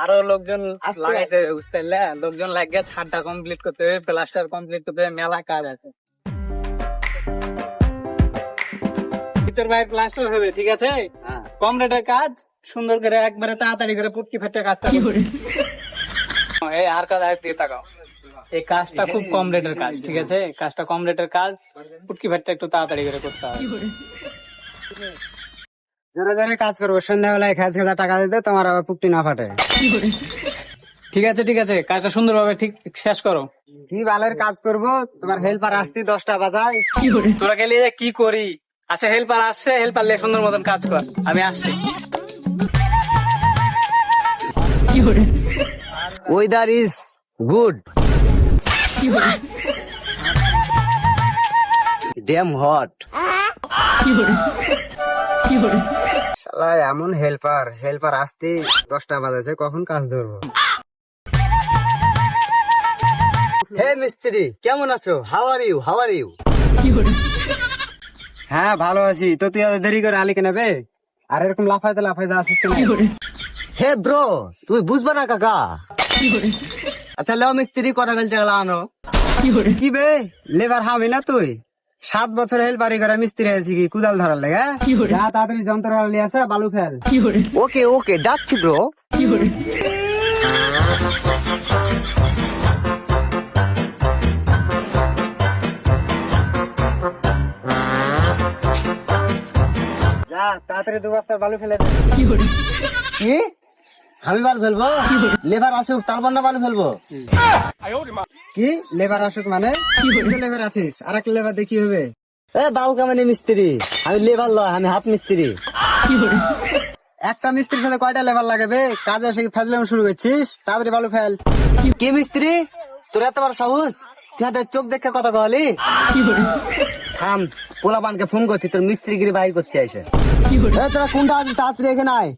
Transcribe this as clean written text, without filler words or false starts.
আরো লোকজন লাগাইতে হবে, বুঝতে পারলে? লোকজন লাগিয়ে ছাদটা কমপ্লিট করতে হবে, প্লাস্টার কমপ্লিট করতে হবে, মেলা কাজ আছে। ভিতর বাইরে প্লাস্টার হবে, ঠিক আছে? কম রেটের কাজ, সুন্দর করে একবারে তাড়াতাড়ি করে পুটকি ফাটে কাজটা করবে। এই আর কাজ আর দিয়ে তাকাও। এই কাজটা খুব কম রেটের কাজ, ঠিক আছে? কাজটা কম রেটের কাজ, পুটকি ফাটটা একটু তাড়াতাড়ি করে করতে হবে। জোরে জোরে কাজ করবো, সন্ধ্যাবেলায় খাজ খাজা টাকা দিতে তোমার আবার পুকটি না ফাটে। ঠিক আছে, ঠিক আছে, কাজটা সুন্দরভাবে ঠিক শেষ করো। কি বালের কাজ করবো, তোমার হেল্পার আসতি 10টা বাজায়। তোরা গেলে কি করি? আচ্ছা, হেল্পার আসছে, হেল্পার লে সুন্দর মতন কাজ কর, আমি আসছি। Weather is good, damn hot. শালা এমন হেল্পার আসতে 10টা বাজাছে, কখন কাজ ধরবো? হে মিস্ত্রি, কেমন আছো? How are you? হ্যাঁ ভালো আছি। তো তুই এত দেরি করে আলি কেনাবে? আর এরকম লাফাইতে আসিস কেন? হে ব্রো, তুই বুঝবা না কাকা। আচ্ছা লেও মিস্ত্রি করা ফেলছে গেলা আনো। কি বে লেবার হামি না তুই? 7 বছর হেল্পারি করে মিস্ত্রি হয়েছি কি কুদাল ধরার লেগে? যা তাড়াতাড়ি যন্ত্র নিয়ে আসে, বালু ফেল। ওকে যাচ্ছি ব্রো। যা তাড়াতাড়ি 2 বস্তার বালু ফেলে দে। কি? আমি বালু ফেলবো? লেবার আসুক তারপর না বালু ফেলবো? কি লেবার আসুক মানে? লেবার আছিস, আর একটা লেবার দেখি হবে? বালু কামানি মিস্ত্রি আমি, লেবার লয়, আমি হাত মিস্ত্রি। একটা মিস্ত্রির সাথে কয়টা লেবার লাগাবে? কাজে এসে ফেললাম শুরু করছিস, তাড়াতাড়ি বালু ফেল। কি মিস্ত্রি, তোর এত বড় সাহস? তুই হাতে চোখ দেখে কথা কলি? থাম, পোলাপানকে ফোন করছি, তোর মিস্ত্রিগিরি বাহির করছি এসে। তোরা কোনটা আছিস, তাড়াতাড়ি এখানে আয়।